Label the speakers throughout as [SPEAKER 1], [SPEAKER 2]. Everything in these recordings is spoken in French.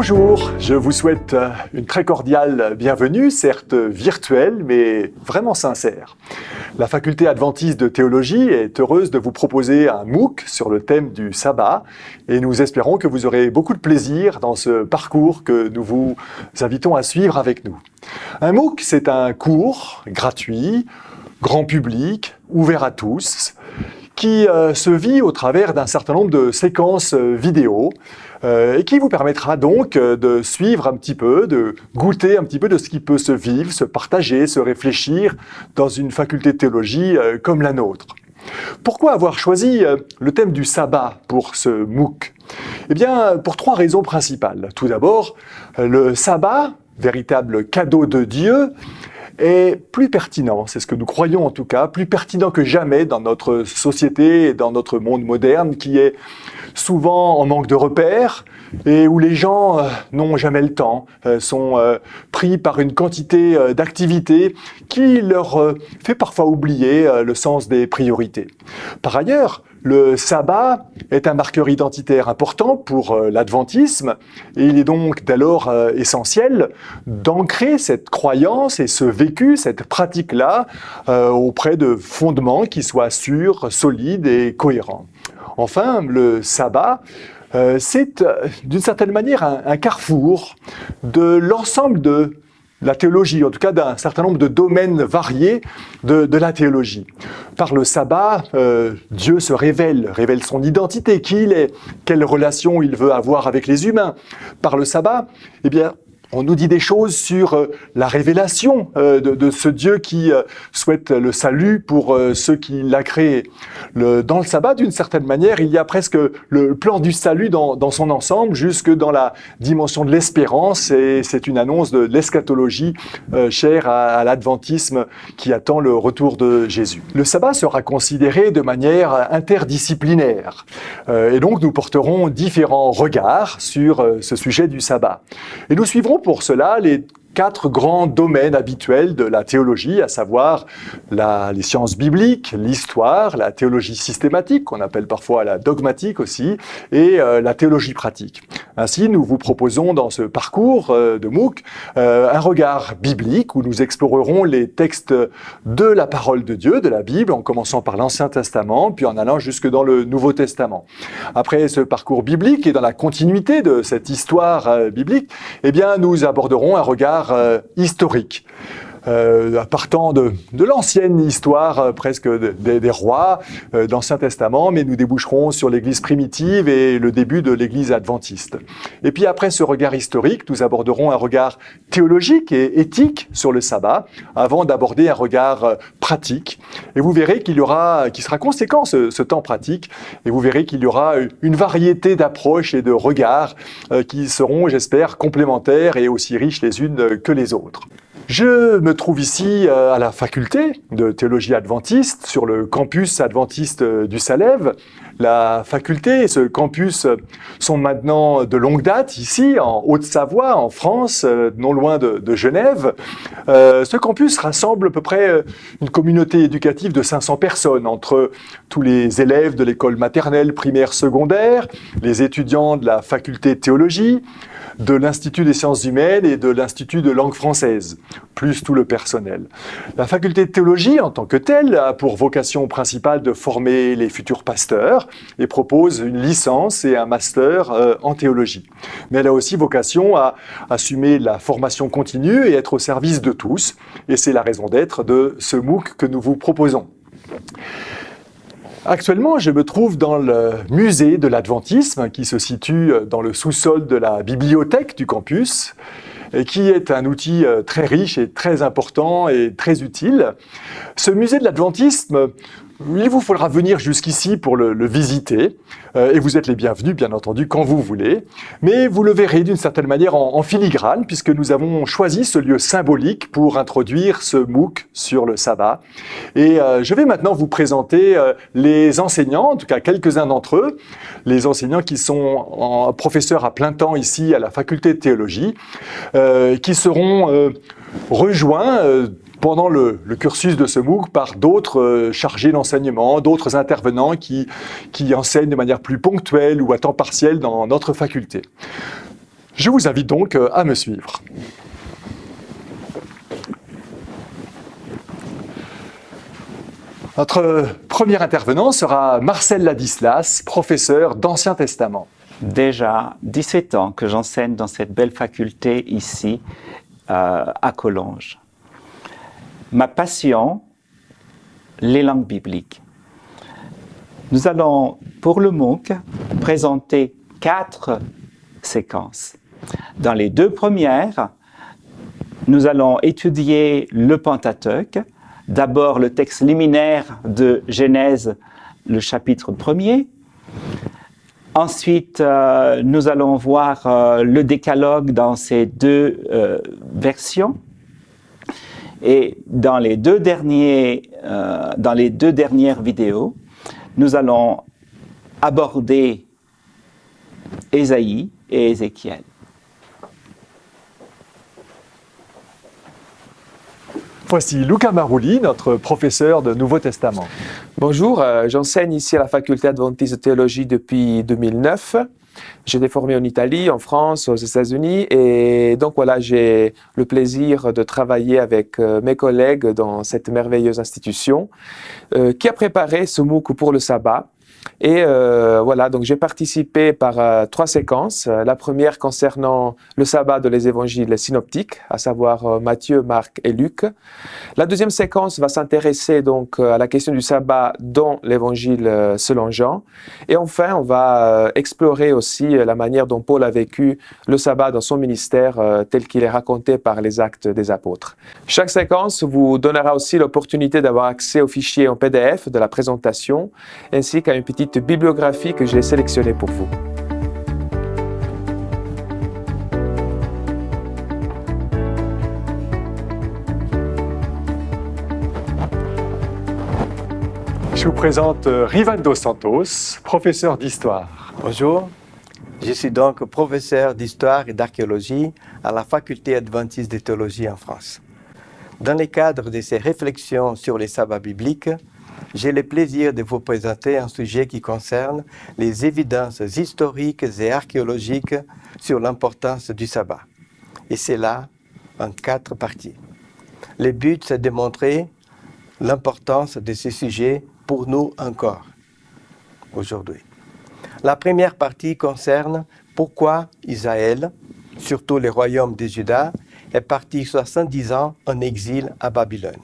[SPEAKER 1] Bonjour, je vous souhaite une très cordiale bienvenue, certes virtuelle, mais vraiment sincère. La faculté adventiste de théologie est heureuse de vous proposer un MOOC sur le thème du sabbat et nous espérons que vous aurez beaucoup de plaisir dans ce parcours que nous vous invitons à suivre avec nous. Un MOOC, c'est un cours gratuit, grand public, ouvert à tous, qui se vit au travers d'un certain nombre de séquences vidéo et qui vous permettra donc de suivre un petit peu, de goûter un petit peu de ce qui peut se vivre, se partager, se réfléchir dans une faculté de théologie comme la nôtre. Pourquoi avoir choisi le thème du sabbat pour ce MOOC ? Eh bien, pour trois raisons principales. Tout d'abord, le sabbat, véritable cadeau de Dieu, est plus pertinent, c'est ce que nous croyons en tout cas, plus pertinent que jamais dans notre société et dans notre monde moderne qui est souvent en manque de repères et où les gens n'ont jamais le temps, sont pris par une quantité d'activités qui leur fait parfois oublier le sens des priorités. Par ailleurs, le sabbat est un marqueur identitaire important pour l'adventisme et il est donc d'alors essentiel d'ancrer cette croyance et ce vécu, cette pratique-là auprès de fondements qui soient sûrs, solides et cohérents. Enfin, le sabbat, c'est d'une certaine manière un carrefour de l'ensemble de la théologie, en tout cas d'un certain nombre de domaines variés de la théologie. Par le sabbat, Dieu se révèle son identité, qui il est, quelle relation il veut avoir avec les humains. Par le sabbat, eh bien, on nous dit des choses sur la révélation de ce Dieu qui souhaite le salut pour ceux qui l'a créé. Dans le sabbat, d'une certaine manière, il y a presque le plan du salut dans son ensemble, jusque dans la dimension de l'espérance, et c'est une annonce de l'eschatologie chère à l'adventisme qui attend le retour de Jésus. Le sabbat sera considéré de manière interdisciplinaire, et donc nous porterons différents regards sur ce sujet du sabbat. Et nous suivrons pour cela les quatre grands domaines habituels de la théologie, à savoir les sciences bibliques, l'histoire, la théologie systématique, qu'on appelle parfois la dogmatique aussi, et la théologie pratique. Ainsi, nous vous proposons dans ce parcours de MOOC un regard biblique où nous explorerons les textes de la parole de Dieu, de la Bible, en commençant par l'Ancien Testament, puis en allant jusque dans le Nouveau Testament. Après ce parcours biblique et dans la continuité de cette histoire biblique, eh bien, nous aborderons un regard historique. Partant de l'ancienne histoire presque des rois de l'Ancien Testament, mais nous déboucherons sur l'Église primitive et le début de l'Église adventiste. Et puis après ce regard historique, nous aborderons un regard théologique et éthique sur le sabbat, avant d'aborder un regard pratique. Et vous verrez qu'il sera conséquent ce temps pratique, et vous verrez qu'il y aura une variété d'approches et de regards qui seront, j'espère, complémentaires et aussi riches les unes que les autres. Je me trouve ici à la faculté de théologie adventiste, sur le campus adventiste du Salève. La faculté et ce campus sont maintenant de longue date ici, en Haute-Savoie, en France, non loin de Genève. Ce campus rassemble à peu près une communauté éducative de 500 personnes, entre tous les élèves de l'école maternelle, primaire, secondaire, les étudiants de la faculté de théologie, de l'Institut des sciences humaines et de l'Institut de langue française, plus tout le personnel. La faculté de théologie, en tant que telle, a pour vocation principale de former les futurs pasteurs et propose une licence et un master en théologie. Mais elle a aussi vocation à assumer la formation continue et être au service de tous, et c'est la raison d'être de ce MOOC que nous vous proposons. Actuellement, je me trouve dans le musée de l'adventisme qui se situe dans le sous-sol de la bibliothèque du campus et qui est un outil très riche et très important et très utile. Ce musée de l'adventisme, il vous faudra venir jusqu'ici pour le visiter et vous êtes les bienvenus, bien entendu, quand vous voulez. Mais vous le verrez d'une certaine manière en filigrane, puisque nous avons choisi ce lieu symbolique pour introduire ce MOOC sur le sabbat. Et je vais maintenant vous présenter les enseignants, en tout cas quelques-uns d'entre eux, les enseignants qui sont professeurs à plein temps ici à la faculté de théologie, qui seront rejoints pendant le cursus de ce MOOC par d'autres chargés d'enseignement, d'autres intervenants qui enseignent de manière plus ponctuelle ou à temps partiel dans notre faculté. Je vous invite donc à me suivre. Notre premier intervenant sera Marcel Ladislas, professeur d'Ancien Testament.
[SPEAKER 2] Déjà 17 ans que j'enseigne dans cette belle faculté ici, à Collonges. Ma passion, les langues bibliques. Nous allons, pour le MOOC, présenter 4 séquences. Dans les 2 premières, nous allons étudier le Pentateuque, d'abord le texte liminaire de Genèse, le chapitre 1er. Ensuite, nous allons voir le décalogue dans ces 2 versions. Et dans les 2 dernières vidéos, nous allons aborder Ésaïe et Ézéchiel.
[SPEAKER 1] Voici Luca Marouli, notre professeur de Nouveau Testament.
[SPEAKER 3] Bonjour, j'enseigne ici à la faculté adventiste de théologie depuis 2009. J'ai été formé en Italie, en France, aux États-Unis et donc voilà, j'ai le plaisir de travailler avec mes collègues dans cette merveilleuse institution qui a préparé ce MOOC pour le sabbat. Et voilà, donc j'ai participé par 3 séquences. La première concernant le sabbat de les évangiles synoptiques, à savoir Matthieu, Marc et Luc. La deuxième séquence va s'intéresser donc à la question du sabbat dans l'évangile selon Jean. Et enfin, on va explorer aussi la manière dont Paul a vécu le sabbat dans son ministère tel qu'il est raconté par les Actes des Apôtres. Chaque séquence vous donnera aussi l'opportunité d'avoir accès aux fichiers en PDF de la présentation, ainsi qu'à une petite bibliographie que j'ai sélectionnée pour vous.
[SPEAKER 1] Je vous présente Rivaldo Santos, professeur d'histoire.
[SPEAKER 4] Bonjour, je suis donc professeur d'histoire et d'archéologie à la faculté adventiste de théologie en France. Dans le cadre de ces réflexions sur les sabbats bibliques, j'ai le plaisir de vous présenter un sujet qui concerne les évidences historiques et archéologiques sur l'importance du sabbat. Et c'est là en 4 parties. Le but, c'est de montrer l'importance de ce sujet pour nous encore, aujourd'hui. La première partie concerne pourquoi Israël, surtout le royaume de Juda, est parti 70 ans en exil à Babylone.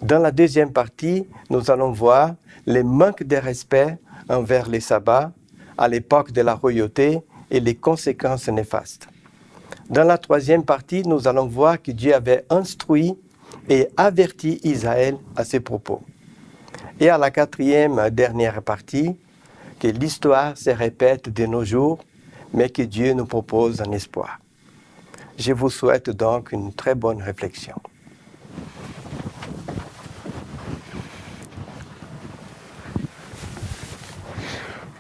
[SPEAKER 4] Dans la deuxième partie, nous allons voir les manques de respect envers les sabbats à l'époque de la royauté et les conséquences néfastes. Dans la troisième partie, nous allons voir que Dieu avait instruit et averti Israël à ces propos. Et à la quatrième dernière partie, que l'histoire se répète de nos jours, mais que Dieu nous propose un espoir. Je vous souhaite donc une très bonne réflexion.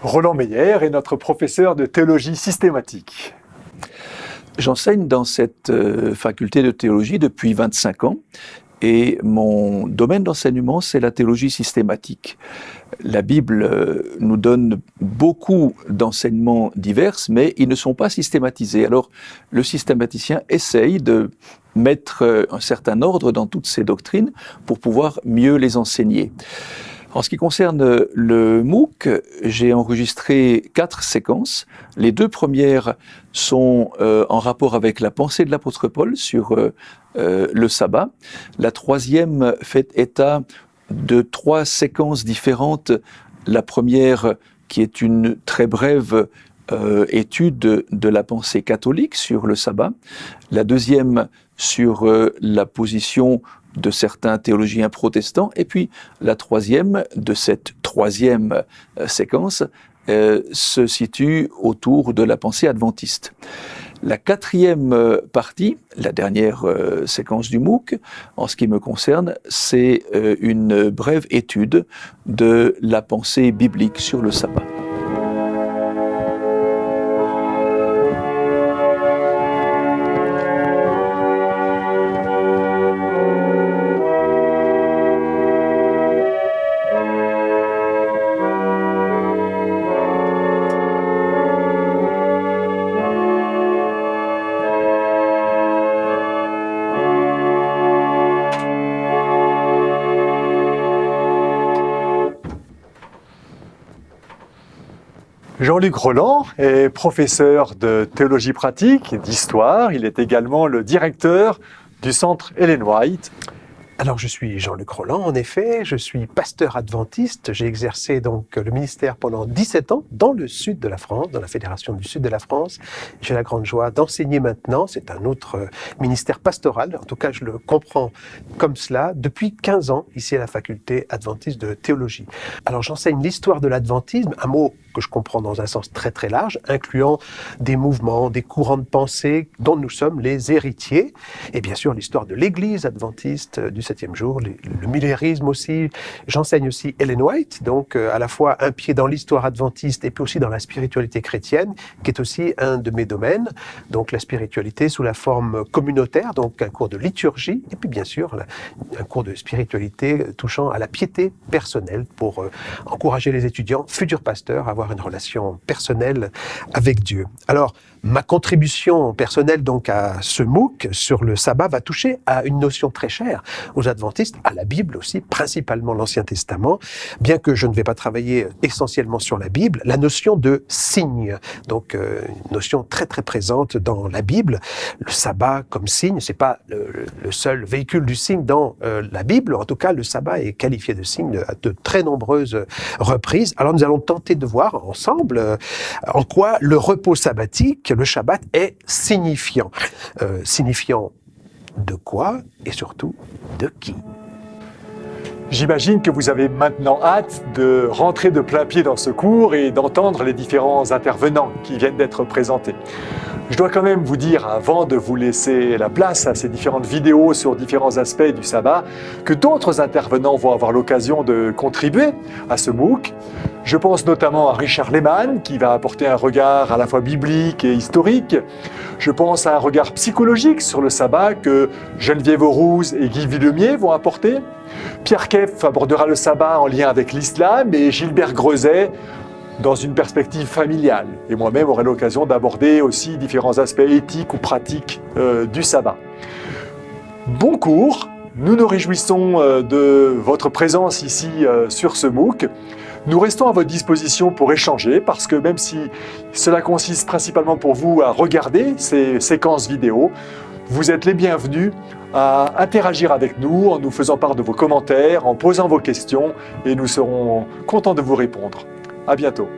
[SPEAKER 1] Roland Meyer est notre professeur de théologie systématique.
[SPEAKER 5] J'enseigne dans cette faculté de théologie depuis 25 ans et mon domaine d'enseignement, c'est la théologie systématique. La Bible nous donne beaucoup d'enseignements divers, mais ils ne sont pas systématisés. Alors, le systématicien essaye de mettre un certain ordre dans toutes ces doctrines pour pouvoir mieux les enseigner. En ce qui concerne le MOOC, j'ai enregistré 4 séquences. Les 2 premières sont en rapport avec la pensée de l'apôtre Paul sur le sabbat. La 3e fait état de 3 séquences différentes. La première qui est une très brève étude de la pensée catholique sur le sabbat. La 2e sur la position de certains théologiens protestants, et puis la 3e de cette 3e séquence se situe autour de la pensée adventiste. La 4e partie, la dernière séquence du MOOC, en ce qui me concerne, c'est une brève étude de la pensée biblique sur le sabbat.
[SPEAKER 1] Jean-Luc Roland est professeur de théologie pratique et d'histoire. Il est également le directeur du centre Ellen White.
[SPEAKER 6] Alors, je suis Jean-Luc Roland, en effet, je suis pasteur adventiste. J'ai exercé donc le ministère pendant 17 ans dans le sud de la France, dans la Fédération du Sud de la France. J'ai la grande joie d'enseigner maintenant. C'est un autre ministère pastoral, en tout cas je le comprends comme cela, depuis 15 ans ici à la faculté adventiste de théologie. Alors, j'enseigne l'histoire de l'adventisme, un mot que je comprends dans un sens très très large, incluant des mouvements, des courants de pensée dont nous sommes les héritiers, et bien sûr l'histoire de l'Église adventiste du 7e jour, le millénarisme aussi. J'enseigne aussi Ellen White, donc à la fois un pied dans l'histoire adventiste et puis aussi dans la spiritualité chrétienne, qui est aussi un de mes domaines, donc la spiritualité sous la forme communautaire, donc un cours de liturgie, et puis bien sûr un cours de spiritualité touchant à la piété personnelle pour encourager les étudiants, futurs pasteurs, à avoir une relation personnelle avec Dieu. Alors, ma contribution personnelle donc à ce MOOC sur le sabbat va toucher à une notion très chère aux adventistes, à la Bible aussi, principalement l'Ancien Testament, bien que je ne vais pas travailler essentiellement sur la Bible, la notion de signe, donc une notion très très présente dans la Bible. Le sabbat comme signe, c'est pas le seul véhicule du signe dans la Bible, en tout cas le sabbat est qualifié de signe à de très nombreuses reprises. Alors nous allons tenter de voir ensemble en quoi le repos sabbatique, le Shabbat, est signifiant. Signifiant de quoi et surtout de qui?
[SPEAKER 1] J'imagine que vous avez maintenant hâte de rentrer de plein pied dans ce cours et d'entendre les différents intervenants qui viennent d'être présentés. Je dois quand même vous dire, avant de vous laisser la place à ces différentes vidéos sur différents aspects du sabbat, que d'autres intervenants vont avoir l'occasion de contribuer à ce MOOC. Je pense notamment à Richard Lehmann, qui va apporter un regard à la fois biblique et historique. Je pense à un regard psychologique sur le sabbat que Geneviève Aurouz et Guy Villemier vont apporter. Pierre Kef abordera le sabbat en lien avec l'islam et Gilbert Greuset dans une perspective familiale. Et moi-même aurai l'occasion d'aborder aussi différents aspects éthiques ou pratiques du sabbat. Bon cours, nous nous réjouissons de votre présence ici sur ce MOOC. Nous restons à votre disposition pour échanger parce que même si cela consiste principalement pour vous à regarder ces séquences vidéo, vous êtes les bienvenus à interagir avec nous en nous faisant part de vos commentaires, en posant vos questions et nous serons contents de vous répondre. À bientôt.